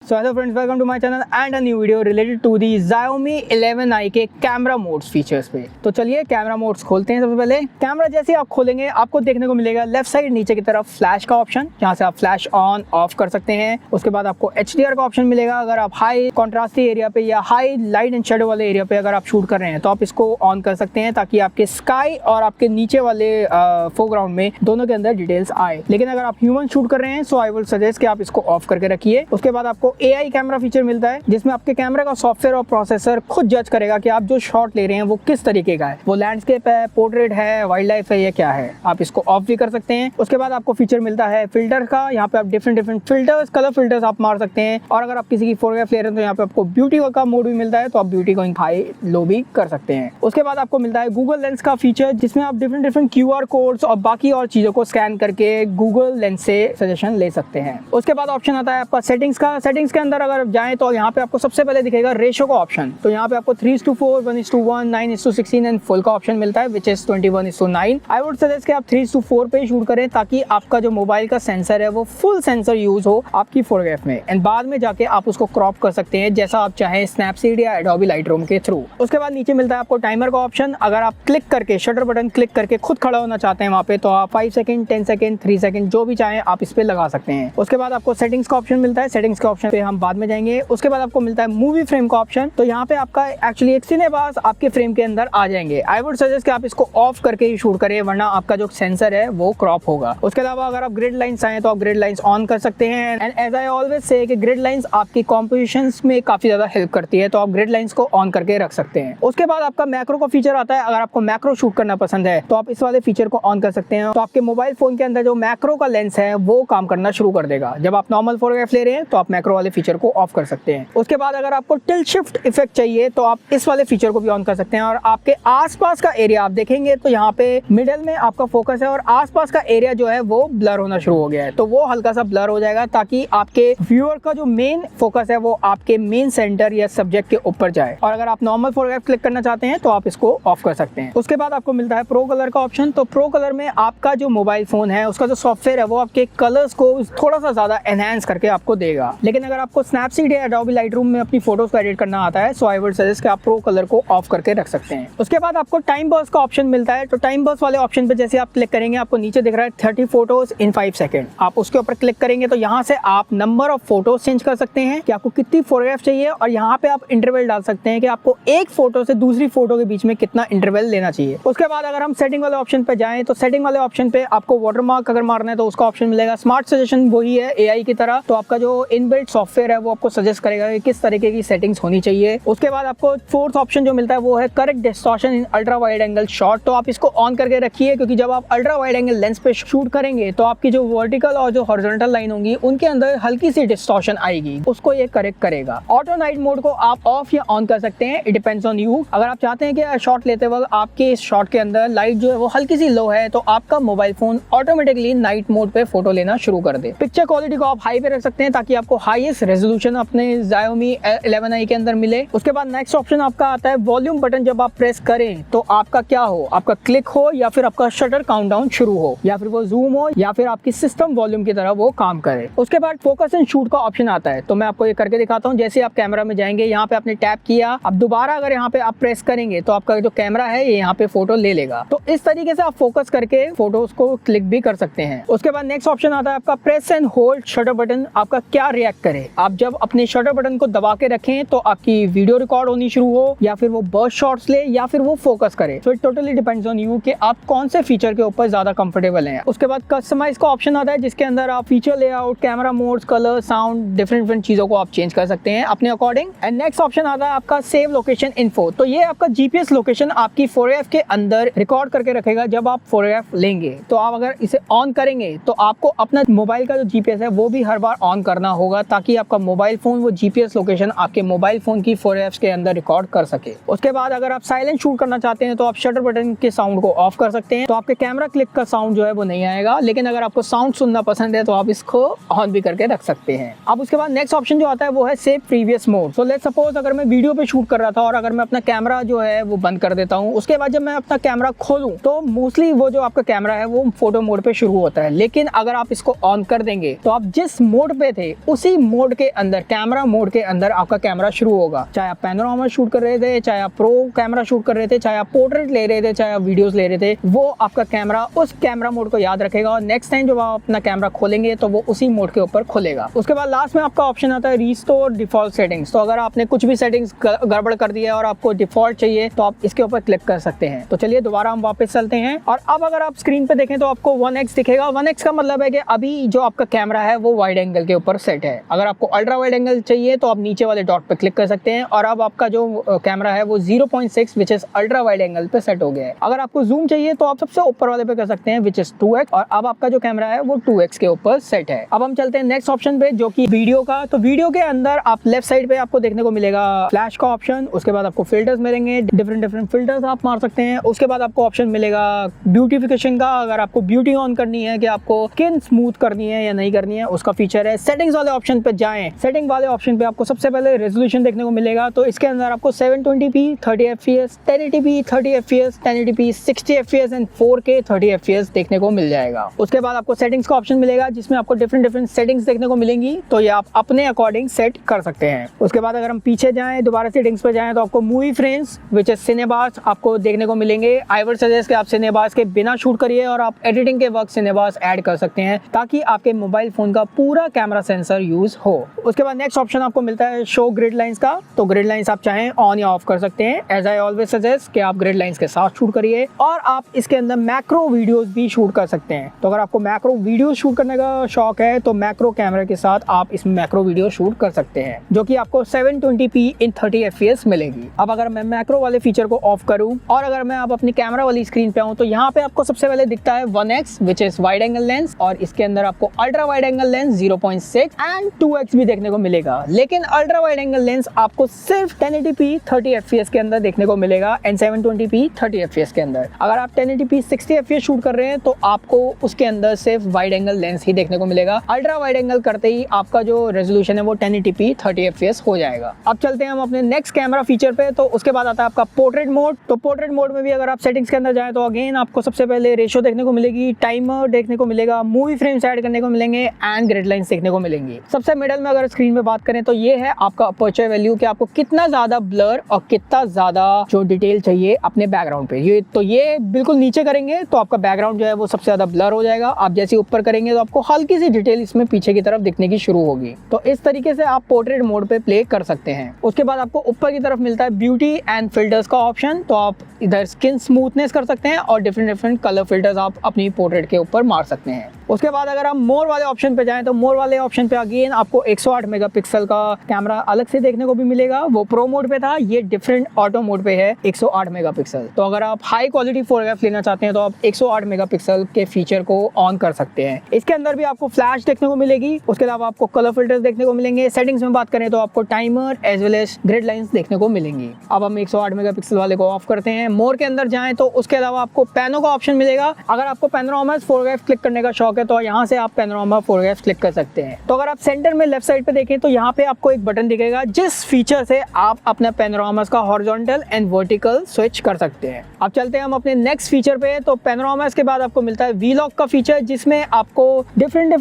So hello friends, welcome to my channel and a new video related to the Xiaomi 11i के camera modes features पे। तो चलिए camera modes खोलते हैं। सबसे पहले कैमरा जैसे आप खोलेंगे आपको देखने को मिलेगा लेफ्ट साइड नीचे की तरफ फ्लैश का ऑप्शन, जहाँ से आप फ्लैश ऑन ऑफ कर सकते हैं। उसके बाद आपको HDR का ऑप्शन मिलेगा। अगर आप हाई कॉन्ट्रास्टी एरिया पे या हाई लाइट एंड शेडो वाले एरिया पे अगर आप शूट कर रहे हैं तो आप इसको ऑन कर सकते हैं, ताकि आपके स्काई और आपके नीचे वाले फोरग्राउंड में दोनों के अंदर डिटेल्स आए। लेकिन अगर आप ह्यूमन शूट कर रहे हैं सो आई वुड सजेस्ट कि आप इसको ऑफ करके रखिए। उसके बाद आपको AI कैमरा फीचर मिलता है, जिसमें आपके कैमरा का सॉफ्टवेयर और प्रोसेसर खुद जज करेगा कि आप जो शॉट ले रहे हैं वो किस तरीके का है, वो लैंडस्केप है, पोर्ट्रेट है, वाइल्ड लाइफ है या क्या है। आप इसको ऑफ भी कर सकते हैं। उसके बाद आपको फीचर मिलता है फिल्टर का। यहाँ पे आप डिफरेंट फिल्टर्स, कलर फिल्टर्स आप मार सकते हैं। और अगर आप किसी की फोटोग्राफ ले रहे हैं तो यहाँ पे आपको ब्यूटी का मोड भी मिलता है, तो आप ब्यूटी को हाई लो भी कर सकते हैं। उसके बाद आपको मिलता है गूगल लेंस का फीचर, जिसमें आप डिफरेंट QR कोड्स और बाकी और चीजों को स्कैन करके गूगल लेंस से सजेशन ले सकते हैं। उसके बाद ऑप्शन आता है आपका सेटिंग्स का। सेटिंग्स के अंदर अगर जाएं तो यहाँ पे आपको सबसे पहले दिखेगा रेशो का ऑप्शन। तो यहाँ पे आपको 3:4, 1:1, 9:16 एंड फुल का ऑप्शन मिलता है, which is 21:9। I would suggest कि आप 3:4 पे शूट करें, ताकि आपका जो मोबाइल का सेंसर है वो फुल सेंसर यूज हो आपकी फोटोग्राफ में, एंड बाद में जाके आप उसको क्रॉप कर सकते हैं जैसा आप चाहें स्नैपसीड या एडोबी लाइटरूम के थ्रू। उसके बाद नीचे मिलता है आपको टाइमर का ऑप्शन। अगर आप क्लिक करके शटर बटन क्लिक करके खुद खड़ा होना चाहते हैं वहाँ पे, तो आप 5 सेकंड, 10 सेकंड, 3 सेकंड जो भी चाहें आप इस पे लगा सकते हैं। उसके बाद आपको सेटिंग्स का ऑप्शन मिलता है। सेटिंग्स के ऑप्शन पे हम बाद में जाएंगे। उसके बाद आपको मिलता है मूवी फ्रेम का ऑप्शन। तो यहाँ पे आपका एक्चुअली एक सिनेबास आपके फ्रेम के अंदर आ जाएंगे। आई वुड सजेस्ट कि आप इसको ऑफ करके ही शूट करें, वरना आपका जो सेंसर है वो क्रॉप होगा। उसके अलावा अगर आप ग्रिड लाइंस चाहें तो आप ग्रिड लाइंस ऑन कर सकते हैं। And as I always say कि ग्रिड लाइंस आपकी कॉम्पोजिशंस में काफी ज्यादा हेल्प करती है, तो आप ग्रिड लाइंस को ऑन करके रख सकते हैं। उसके बाद आपका मैक्रो का फीचर आता है। अगर आपको मैक्रो शूट करना पसंद है तो आप इस वाले फीचर को ऑन कर सकते हैं। तो आपके मोबाइल फोन के अंदर जो मैक्रो का लेंस है वो काम करना शुरू कर देगा। जब आप नॉर्मल फोटोग्राफ ले रहे हैं तो आप मैक्रो वाले फीचर को ऑफ कर सकते हैं। उसके बाद अगर आपको टिल्ट शिफ्ट इफेक्ट चाहिए तो आप इस वाले फीचर को भी ऑन कर सकते हैं। और आपके आसपास का एरिया आप देखेंगे तो यहाँ पे मिडिल में आपका फोकस है और आसपास का एरिया जो है वो ब्लर होना शुरू हो गया है, तो वो हल्का सा ब्लर हो जाएगा, ताकि आपके व्यूअर का जो मेन फोकस है वो आपके मेन सेंटर या सब्जेक्ट के ऊपर जाए। और अगर आप नॉर्मल फोटोग्राफ क्लिक करना चाहते हैं तो आप इसको ऑफ कर सकते हैं। उसके बाद आपको मिलता है प्रो कलर का ऑप्शन। तो प्रो कलर में आपका जो मोबाइल फोन है उसका जो सॉफ्टवेयर है वो आपके कलर्स को थोड़ा सा ज्यादा एनहांस करके आपको देगा। लेकिन अगर आपको स्नैपसीड या एडोबी लाइटरूम में अपनी फोटोज को एडिट करना आता है, सो आई वुड सजेस्ट कि आप प्रो कलर को ऑफ करके रख सकते हैं। उसके बाद आपको टाइम बर्स्ट का ऑप्शन मिलता है। तो टाइम बर्स्ट वाले ऑप्शन पे जैसे आप क्लिक करेंगे आपको नीचे दिख रहा है 30 फोटोज इन 5 सेकंड। आप उसके ऊपर क्लिक करेंगे तो यहाँ से आप नंबर ऑफ फोटोज चेंज कर सकते हैं कि आपको कितनी फोटोग्राफ चाहिए, और यहाँ पे आप इंटरवल डाल सकते हैं कि आपको एक फोटो से दूसरी फोटो के बीच में कितना इंटरवल लेना चाहिए। उसके बाद अगर हम सेटिंग वाले ऑप्शन पे जाएं तो सेटिंग वाले ऑप्शन पे आपको वाटरमार्क अगर मारना है तो उसका ऑप्शन मिलेगा। स्मार्ट सजेशन वही है AI की तरह, तो आपका जो इनबिल्ट सॉफ्टवेयर है वो आपको सजेस्ट करेगा कि किस तरीके की सेटिंग्स होनी चाहिए। उसके बाद आपको फोर्थ ऑप्शन जो मिलता है वो है करेक्ट डिस्टॉर्शन इन अल्ट्रा वाइड एंगल शॉट। तो आप इसको ऑन करके रखिए, क्योंकि जब आप अल्ट्रा वाइड एंगल लेंस पे शूट करेंगे तो आपकी जो वर्टिकल और जो हॉरिजॉन्टल लाइन होंगी उनके अंदर हल्की सी डिस्टॉर्शन आएगी, उसको ये करेक्ट करेगा। ऑटो नाइट मोड को आप ऑफ या ऑन कर सकते हैं, इट डिपेंड्स ऑन यू। अगर आप चाहते हैं कि शॉट लेते वक्त आपके इस शॉट के अंदर लाइट जो है वो हल्की सी लो है, तो आपका mobile phone automatically night mode पे फोटो लेना शुरू कर दे। पिक्चर क्वालिटी को आप हाई पे रख सकते हैं, ताकि आपको हाईएस्ट रेजोल्यूशन अपने Xiaomi 11i के अंदर मिले। उसके बाद नेक्स्ट ऑप्शन आपका आता है वॉल्यूम बटन। जब आप प्रेस करें तो आपका क्या हो, आपका क्लिक हो या फिर आपका शटर काउंटडाउन शुरू हो, या फिर वो जूम हो, या फिर आपकी सिस्टम वॉल्यूम की तरह वो काम करे। उसके बाद फोकस एंड शूट का ऑप्शन आता है। तो मैं आपको ये करके दिखाता हूँ। जैसे आप कैमरा में जाएंगे, यहाँ पे आपने टैप किया, अब दोबारा अगर यहाँ पे आप प्रेस करेंगे तो आपका जो कैमरा है ये यहाँ पे फोटो ले लेगा। तो इस तरीके से आप फोकस करके फोटोज को क्लिक भी कर सकते हैं। उसके बाद नेक्स्ट ऑप्शन आता है आपका press and hold shutter button. आपका क्या रिएक्ट करे, आप जब अपने शटर बटन को दबा के रखें तो आपकी वीडियो रिकॉर्ड होनी शुरू हो, या फिर वो बर्स्ट शॉट्स ले, या फिर वो फोकस करे। So it totally depends on you कि आप कौन से फीचर के ऊपर ज्यादा कंफर्टेबल हैं। उसके बाद कस्टमाइज का ऑप्शन आता है, जिसके अंदर आप feature layout, camera modes, colour, sound, different चीजों को आप चेंज कर सकते हैं अपने अकॉर्डिंग। एंड नेक्स्ट ऑप्शन आता है आपका सेव लोकेशन इन्फो। तो ये आपका GPS लोकेशन आपकी फोटोग्राफ के अंदर रिकॉर्ड करके रखेगा जब आप फोटोग्राफ लेंगे। तो आप अगर इसे ऑन करेंगे तो आपको अपना मोबाइल का जो GPS है वो भी हर बार ऑन करना होगा, ताकि आपका मोबाइल फोन वो GPS लोकेशन आपके मोबाइल फोन की फोटोग्राफ्स के अंदर रिकॉर्ड कर सके। उसके बाद अगर आप साइलेंट शूट करना चाहते हैं तो आप शटर बटन के साउंड को ऑफ कर सकते हैं, तो आपके कैमरा क्लिक का साउंड जो है वो नहीं आएगा। लेकिन अगर आपको साउंड सुनना पसंद है तो आप इसको ऑन भी करके रख सकते हैं। अब उसके बाद नेक्स्ट ऑप्शन जो आता है वो है save previous mode. So let's suppose अगर मैं वीडियो पे शूट कर रहा था और अगर मैं अपना कैमरा जो है वो बंद कर देता हूँ, उसके बाद जब मैं अपना कैमरा खोलूं तो मोस्टली वो जो आपका कैमरा है वो फोटो मोड पे शुरू होता है। लेकिन अगर आप इसको ऑन कर देंगे तो आप जिस मोड पे थे उसी मोड के अंदर, कैमरा मोड के अंदर आपका कैमरा शुरू होगा। चाहे आप पैनोरामा शूट कर रहे थे, चाहे आप प्रो कैमरा शूट कर रहे थे, चाहे आप पोर्ट्रेट ले रहे थे, चाहे आप वीडियोस ले रहे थे, वो आपका कैमरा उस कैमरा मोड को याद रखेगा और नेक्स्ट टाइम जब आप अपना कैमरा खोलेंगे तो वो उसी मोड के ऊपर खुलेगा। उसके बाद लास्ट में आपका ऑप्शन आता है रिस्टोर डिफॉल्ट सेटिंग्स। तो अगर आपने कुछ भी सेटिंग्स गड़बड़ कर दिया है और आपको डिफॉल्ट चाहिए तो आप इसके ऊपर क्लिक कर सकते हैं। तो चलिए दोबारा हम वापस चलते हैं और अब अगर आप स्क्रीन पे देखें तो आपको 1x दिखेगा। 1x का मतलब है कि अभी जो आपका कैमरा है वो वाइड एंगल के ऊपर सेट है। अगर आपको अल्ट्रा वाइड एंगल चाहिए तो आप नीचे वाले डॉट पे क्लिक कर सकते हैं और अब आपका जो कैमरा है वो 0.6 which is ultra wide angle पे सेट हो गया है। अगर आपको जूम चाहिए तो आप सबसे ऊपर वाले पे कर सकते हैं विच इज 2x और अब आपका जो कैमरा है वो 2x के ऊपर सेट है। अब हम चलते हैं नेक्स्ट ऑप्शन पे जो कि वीडियो का। तो वीडियो के अंदर आप लेफ्ट साइड पे आपको देखने को मिलेगा फ्लैश का ऑप्शन। उसके बाद आपको फिल्टर्स मिलेंगे, डिफरेंट फिल्टर्स आप मार सकते हैं। उसके बाद आपको ऑप्शन मिलेगा ब्यूटिफिकेशन का। अगर आपको ब्यूटी ऑन करनी है कि आपको स्किन स्मूथ करनी है या नहीं करनी है उसका फीचर है। सेटिंग्स वाले ऑप्शन पे जाएं। सेटिंग वाले ऑप्शन पे आपको सबसे पहले रेजोल्यूशन देखने को मिलेगा। तो इसके अंदर आपको 720p 30 fps, 1080p 30 fps, 1080p 60 fps and 4K 30 fps देखने को मिल जाएगा। उसके बाद आपको सेटिंग्स का ऑप्शन मिलेगा जिसमें आपको डिफरेंट सेटिंग्स देखने को मिलेंगी। तो ये आप अपने अकॉर्डिंग सेट कर सकते हैं। उसके बाद अगर हम पीछे जाएं, दोबारा सेटिंग्स पे जाएं तो आपको मूवी फ्रेम्स विच इज सिनेबास आपको देखने को मिलेंगे। आई वुड सजेस्ट कि आप सिनेबास के बिना शूट करिए और आप एडिटिंग के वक्त सिनेबास ऐड कर सकते हैं ताकि आपके मोबाइल फोन का पूरा कैमरा सेंसर यूज हो। उसके बाद नेक्स्ट ऑप्शन आपको मिलता है शो ग्रिड लाइंस का। तो ग्रिड लाइंस आप चाहें ऑन या ऑफ कर सकते हैं। एज आई ऑलवेज सजेस्ट कि आप ग्रिड लाइंस के साथ शूट करिए और आप इसके अंदर मैक्रो वीडियोस भी शूट कर सकते हैं। तो अगर आपको मैक्रो वीडियो शूट करने का शौक है तो मैक्रो कैमरा के साथ आप इसमें मैक्रो वीडियो शूट कर सकते हैं जो कि आपको 720p इन 30 fps मिलेगी। अब अगर मैं मैक्रो वाले फीचर को ऑफ करूं और अगर मैं आप अपनी कैमरा वाली स्क्रीन पे आऊं तो यहाँ पे आपको सबसे पहले दिखता है 1x which is wide angle lens और इसके अंदर आपको ultra wide angle lens 0.6 and 2x भी देखने को मिलेगा। लेकिन अल्ट्रा वाइड एंगल लेंस आपको सिर्फ 1080p 30 fps के अंदर देखने को मिलेगा एंड 720p 30 fps के अंदर। अगर आप 1080p 60 fps शूट कर रहे हैं तो आपको उसके अंदर सिर्फ वाइड एंगल लेंस ही देखने को मिलेगा। अल्ट्रा वाइड एंगल करते ही आपका जो रेजोल्यूशन है वो 1080p 30 fps हो जाएगा। अब चलते हैं हम अपने नेक्स्ट कैमरा फीचर पे। तो उसके बाद आता है आपका पोर्ट्रेट मोड। तो पोर्ट्रेट मोड में भी अगर आप सेटिंग्स के अंदर जाएं तो अगेन आपको सबसे पहले रेशियो देखने को मिलेगी, टाइमर देखने को मिलेगा, मूवी फ्रेम्स ऐड करने को मिलेंगे एंड ग्रिड लाइंस देखने को मिलेंगी। सबसे मिडल में अगर स्क्रीन पे बात करें तो ये है आपका अपर्चर वैल्यू कि आपको कितना ज्यादा ब्लर और कितना ज्यादा जो डिटेल चाहिए अपने बैकग्राउंड पे। ये बिल्कुल नीचे करेंगे तो आपका बैकग्राउंड जो है वो सबसे ज्यादा ब्लर हो जाएगा। आप जैसे ऊपर करेंगे तो आपको हल्की सी डिटेल इसमें पीछे की तरफ दिखने की शुरू होगी। तो इस तरीके से आप पोर्ट्रेट मोड पे प्ले कर सकते हैं। उसके बाद आपको ऊपर की तरफ मिलता है ब्यूटी एंड फिल्टर्स का ऑप्शन। तो आप इधर स्किन स्मूथनेस कर सकते हैं और डिफरेंट कलर फिल्टर्स आप अपनी पोर्ट्रेट के ऊपर मार सकते हैं। उसके बाद अगर हम मोर वाले ऑप्शन पे जाएं तो मोर वाले ऑप्शन पे अगेन आपको 108 मेगापिक्सल का कैमरा अलग से देखने को भी मिलेगा। वो प्रो मोड पे था, ये डिफरेंट ऑटो मोड पे है 108 मेगापिक्सल। तो अगर आप हाई क्वालिटी फोटोग्राफ लेना चाहते हैं तो आप 108 मेगापिक्सल के फीचर को ऑन कर सकते हैं। इसके अंदर भी आपको फ्लैश देखने को मिलेगी। उसके अलावा आपको कलर फिल्टर्स देखने को मिलेंगे। सेटिंग्स में बात करें तो आपको timer as well as grid lines देखने को मिलेंगी। अब हम 108 मेगापिक्सल वाले को ऑफ करते हैं। मोर के अंदर जाएं तो उसके अलावा आपको पैनो का ऑप्शन मिलेगा। अगर आपको पैनोरामा फोटोग्राफ क्लिक करने का शौक है तो यहाँ से आप पैनोरामा फोटोग्राफ क्लिक कर सकते हैं। तो अगर आप सेंटर में लेफ्ट साइड पे देखें तो यहाँ पे आपको एक बटन दिखेगा जिस फीचर से आप अपने पैनोरामास का हॉरिजॉन्टल एंड वर्टिकल स्विच कर सकते हैं। अब चलते हैं हम अपने नेक्स्ट फीचर पे। तो पैनोरामास के बाद आपको मिलता है वीलॉग का फीचर जिसमें आपको डिफरेंट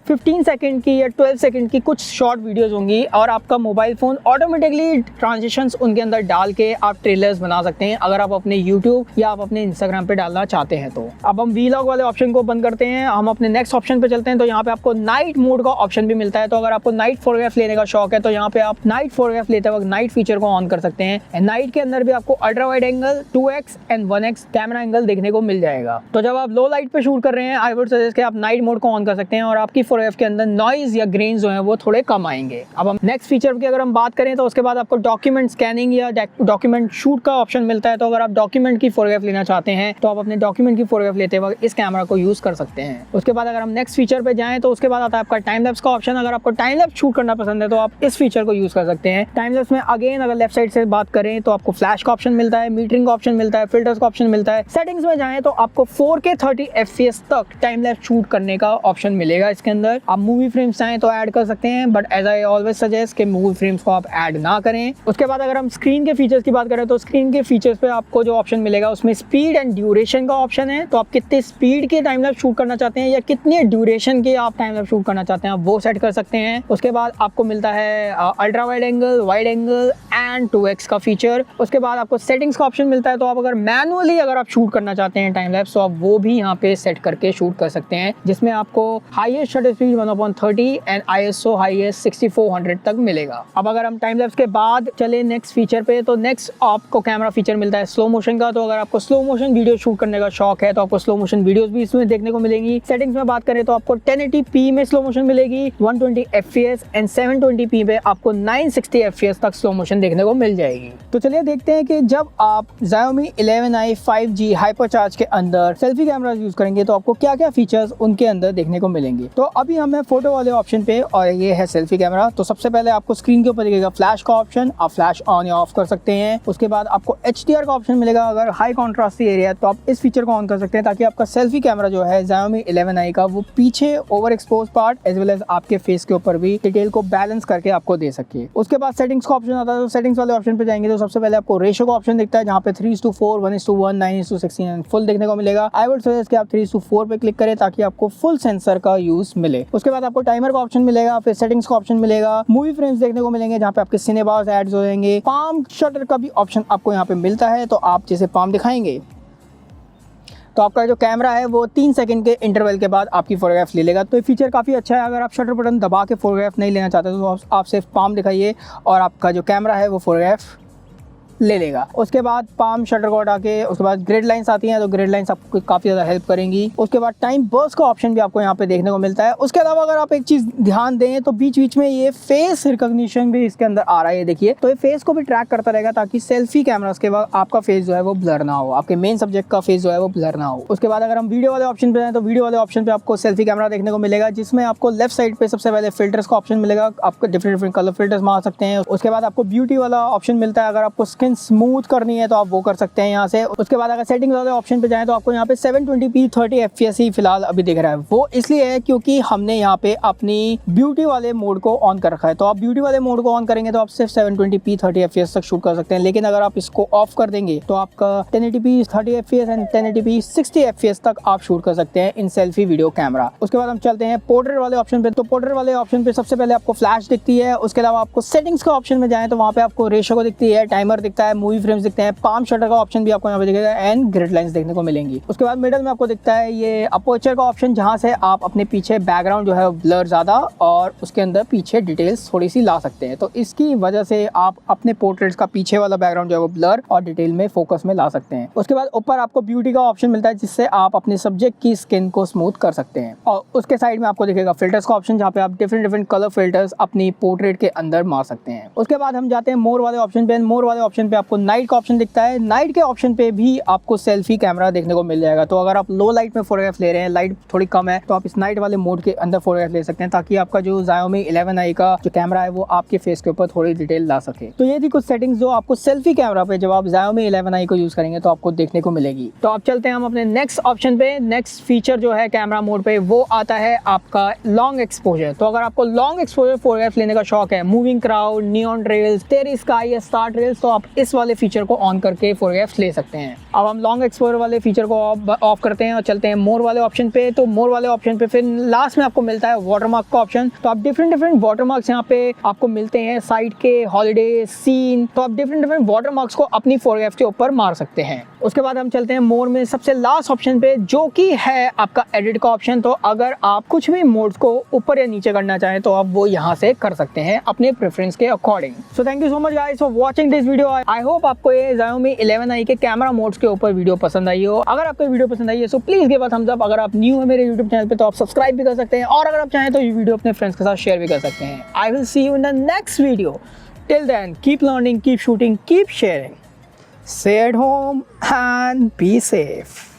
15 सेकंड की या 12 सेकंड की कुछ शॉर्ट वीडियोस होंगी और आपका मोबाइल फोन ऑटोमेटिकली ट्रांजिशंस उनके अंदर डाल के आप ट्रेलर्स बना सकते हैं अगर आप अपने यूट्यूब या आप अपने इंस्टाग्राम पे डालना चाहते हैं तो। अब हम वीलॉग वाले ऑप्शन को बंद करते हैं, हम अपने नेक्स्ट ऑप्शन पे चलते हैं। तो यहाँ पे आपको नाइट मोड का ऑप्शन भी मिलता है। तो अगर आपको नाइट फोटोग्राफ लेने का शौक है तो यहाँ पे आप नाइट फोटोग्राफ लेते वक्त नाइट फीचर को ऑन कर सकते हैं। नाइट के अंदर भी आपको ultra wide angle 2x and 1x camera angle देखने को मिल जाएगा। तो जब आप लो लाइट पे शूट कर रहे हैं आई वुड सजेस्ट कि आप नाइट मोड को ऑन कर सकते हैं और आपकी फोटोग्राफ के अंदर नॉइज या ग्रेन्स जो है वो थोड़े कम आएंगे। अब हम नेक्स्ट फीचर की अगर हम बात करें तो उसके बाद आपको डॉक्यूमेंट स्कैनिंग या डॉक्यूमेंट शूट का ऑप्शन मिलता है। तो अगर आप डॉक्यूमेंट की फोटोग्राफ लेना चाहते हैं तो आप अपने डॉक्यूमेंट की फोटोग्राफ लेते वक्त इस कैमरा को यूज कर सकते हैं। उसके बाद अगर हम नेक्स्ट फीचर पे जाएं तो उसके बाद आता है आपका टाइम लैप्स का ऑप्शन। अगर आपको टाइम लैप्स शूट करना पसंद है तो आप इस फीचर को यूज कर सकते हैं। टाइम लैप्स में अगेन अगर लेफ्ट साइड से बात करें तो आपको फ्लैश का ऑप्शन मिलता है, मीटरिंग का ऑप्शन मिलता है, फिल्टर्स का ऑप्शन मिलता है। सेटिंग्स में जाएं तो आपको 4K 30 fps तक टाइम लैप्स शूट करने का ऑप्शन मिलेगा। इसके अंदर आप मूवी फ्रेम्स चाहें तो ऐड कर सकते हैं but as I always suggest कि मूवी फ्रेम्स को आप ऐड ना करें। उसके बाद अगर हम स्क्रीन के फीचर्स की बात करें तो स्क्रीन के फीचर्स पे आपको आपको जो ऑप्शन मिलेगा उसमें स्पीड एंड ड्यूरेशन का ऑप्शन है। तो आप कितने स्पीड के टाइम लैप्स शूट करना चाहते हैं या कितने ड्यूरेशन के आप टाइम लैप्स शूट करना चाहते हैं, आप वो सेट कर सकते हैं। उसके बाद आपको मिलता है ultra wide angle and 2x का फीचर। उसके बाद आपको सेटिंग्स का ऑप्शन मिलता है। तो आप अगर मैनुअली अगर आप शूट करना चाहते हैं टाइम लैप्स तो आप वो भी यहाँ पे सेट करके शूट कर सकते हैं, जिसमें आपको highest shutter speed 1/30 and ISO highest 6400 तक मिलेगा। अब अगर हम टाइम लैप्स के बाद चले नेक्स्ट फीचर पे, तो नेक्स्ट आपको कैमरा फीचर मिलता है स्लो मोशन का। तो अगर आपको स्लो मोशन वीडियो शूट करने का शौक है तो आपको स्लो मोशन वीडियोस भी इसमें देखने को मिलेंगी। सेटिंग्स में बात करें तो आपको 1080p में स्लो मोशन मिलेगी, 120 FPS एंड 720p पे आपको 960 FPS तक स्लो मोशन देखने को मिल जाएगी। तो चलिए देखते हैं कि जब आप Xiaomi 11i 5G HyperCharge के अंदर सेल्फी कैमरा यूज करेंगे तो आपको क्या क्या फीचर्स उनके अंदर देखने को मिलेंगे। तो अभी हम हैं फोटो वाले ऑप्शन पे और ये है सेल्फी कैमरा। तो सबसे पहले आपको स्क्रीन के ऊपर दिखेगा फ्लैश का ऑप्शन, आप फ्लैश ऑन या ऑफ कर सकते हैं। उसके बाद आपको HDR का ऑप्शन मिलेगा। अगर हाई कॉन्ट्रास्ट एरिया है तो आप इस फीचर को ऑन कर सकते हैं ताकि आपका सेल्फी कैमरा जो है Xiaomi 11i का वो पीछे over expose part as well as आपके फेस के ऊपर भी डिटेल को बैलेंस करके आपको दे सके। उसके बाद सेटिंग्स का ऑप्शन आता है। तो सेटिंग्स वाले ऑप्शन पे जाएंगे तो सबसे पहले आपको रेशियो का ऑप्शन दिखता है जहाँ पे 3:4, 1:1, 9:16 एंड फुल देखने को मिलेगा। आई वुड सजेस्ट कि आप 3:4 पे क्लिक करें ताकि आपको फुल सेंसर का यूज मिले। उसके बाद आपको टाइमर का ऑप्शन मिलेगा, फिर सेटिंग्स का ऑप्शन मिलेगा, मूवी फ्रेम्स देखने को मिलेंगे जहाँ पे आपके सिने बार्स एड्स हो जाएंगे। पाम शटर का भी ऑप्शन आपको यहाँ पे मिलता है। तो आप जैसे पाम दिखाएंगे तो आपका जो कैमरा है वो 3 सेकंड के इंटरवल के बाद आपकी फोटोग्राफ ले लेगा। तो ये फीचर काफ़ी अच्छा है। अगर आप शटर बटन दबा के फोटोग्राफ नहीं लेना चाहते तो आप सिर्फ पाम दिखाइए और आपका जो कैमरा है वो फोटोग्राफ ले लेगा। उसके बाद पाम शटर को हटा के उसके बाद ग्रिड लाइंस आती हैं। तो ग्रिड लाइंस आपको काफ़ी ज़्यादा हेल्प करेंगी। उसके बाद टाइम बर्स्ट का ऑप्शन भी आपको यहाँ पे देखने को मिलता है। उसके अलावा अगर आप एक चीज़ ध्यान दें तो बीच बीच में ये फेस रिकॉग्निशन भी इसके अंदर आ रहा है, ये देखिए। तो ये फेस को भी ट्रैक करता रहेगा ताकि सेल्फी कैमरा के बाद आपका फेस जो है वो ब्लर ना हो, आपके मेन सब्जेक्ट का फेस जो है वो ब्लर ना हो। उसके बाद अगर हम वीडियो वाले ऑप्शन पे जाएं तो वीडियो वाले ऑप्शन पे आपको सेल्फी कैमरा देखने को मिलेगा, जिसमें आपको लेफ्ट साइड पे सबसे पहले फिल्टर्स का ऑप्शन मिलेगा। आपको डिफरेंट कलर फिल्टर्स मार सकते हैं। उसके बाद आपको ब्यूटी वाला ऑप्शन मिलता है। अगर आपको स्किन स्मूथ करनी है तो आप वो कर सकते हैं यहाँ से। उसके बाद अगर सेटिंग्स वाले ऑप्शन पे जाएं तो आपको यहाँ पे 720p 30 FPS ही फिलहाल अभी दिख रहा है। वो इसलिए है क्योंकि हमने यहाँ पे अपनी ब्यूटी वाले मोड को ऑन कर रखा है। तो आप ब्यूटी वाले मोड को ऑन करेंगे तो आप सिर्फ 720p 30 FPS तक शूट कर सकते हैं। लेकिन अगर आप इसको ऑफ कर देंगे तो आपका 1080p 30 FPS and 1080p 60 FPS तक आप शूट कर सकते हैं इन सेल्फी वीडियो कैमरा। उसके बाद हम चलते हैं पोर्ट्रेट वाले ऑप्शन पे। तो पोर्ट्रेट वाले ऑप्शन पे सबसे पहले आपको फ्लैश दिखती है। उसके अलावा आपको सेटिंग्स का ऑप्शन में जाए तो वहाँ पे आपको रेशियो को दिखती है, टाइमर दिखता है, मूवी फ्रेम्स दिखते हैं, पाम शटर का ऑप्शन भी आपको यहाँ पे दिखेगा एंड ग्रिड लाइंस देखने को मिलेंगी। उसके बाद मिडल में आपको दिखता है ये अपर्चर का ऑप्शन, जहाँ से आप अपने पीछे बैकग्राउंड जो है ब्लर ज़्यादा और उसके अंदर पीछे डिटेल्स थोड़ी सी ला सकते हैं। तो इसकी वजह से आप अपने पोर्ट्रेट्स का पीछे वाला बैकग्राउंड जो है वो ब्लर और डिटेल में फोकस में ला सकते हैं। उसके बाद ऊपर आपको ब्यूटी का ऑप्शन मिलता है जिससे आप अपने सब्जेक्ट की स्किन को स्मूथ कर सकते हैं। और उसके साइड में आपको दिखेगा फिल्टर्स का ऑप्शन, जहाँ पे आप डिफरेंट कलर फिल्टर्स अपनी पोर्ट्रेट के अंदर मार सकते हैं। उसके बाद हम जाते हैं मोर वाले ऑप्शन पे। मोर वाले ऑप्शन पे आपको नाइट का ऑप्शन दिखता है। नाइट के ऑप्शन पे भी आपको सेल्फी कैमरा देखने को मिल जाएगा। तो अगर आप लो लाइट में फोटोग्राफ ले रहे हैं, लाइट थोड़ी कम है, तो आप इस नाइट वाले मोड के अंदर फोटोग्राफ ले सकते हैं ताकि आपका जो Xiaomi 11i का जो कैमरा है वो आपके फेस के ऊपर थोड़ी डिटेल ला सके। तो ये थी कुछ सेटिंग्स जो आपको सेल्फी कैमरा पे जब आप Xiaomi 11i को यूज करेंगे तो आपको देखने को मिलेगी। तो आप चलते हैं हम अपने नेक्स्ट ऑप्शन पे। नेक्स्ट फीचर जो है कैमरा मोड पे वो आता है आपका लॉन्ग एक्सपोजर। तो अगर आपको लॉन्ग एक्सपोजर फोटोग्राफ लेने का शौक है, मूविंग क्राउड, नियॉन ट्रेल्स, टेरी स्काई या स्टार ट्रेल्स, तो आप इस वाले फीचर को ऑन करके फोटोग्राफ ले सकते हैं। अब हम लॉन्ग एक्सपोजर वाले फीचर को ऑफ करते हैं और चलते हैं मोर वाले ऑप्शन पे। तो मोर वाले ऑप्शन पे फिर लास्ट में आपको मिलता है वाटरमार्क का ऑप्शन। तो आप डिफरेंट वाटरमार्क्स यहाँ पे आपको मिलते हैं, साइट के, हॉलीडे, सीन। तो आप डिफरेंट वाटरमार्क्स को अपनी फोटोग्राफ के ऊपर मार सकते हैं। उसके बाद हम चलते हैं मोर में सबसे लास्ट ऑप्शन पे जो कि है आपका एडिट का ऑप्शन। तो अगर आप कुछ भी मोड्स को ऊपर या नीचे करना चाहें तो आप वो यहाँ से कर सकते हैं अपने प्रेफरेंस के according. So thank you so much guys for watching this video. I hope आपको ये Xiaomi 11i के कैमरा मोड्स के ऊपर वीडियो पसंद आई हो। अगर आपको वीडियो पसंद आई है so please give a thumbs up. अगर आप न्यू है मेरे यूट्यूब चैनल पे तो आप सब्सक्राइब भी कर सकते हैं और अगर आप चाहें तो ये वीडियो अपने फ्रेंड्स के साथ शेयर भी कर सकते हैं। I will see you in the next video. Till then keep learning, keep shooting, keep sharing, stay at home and be safe.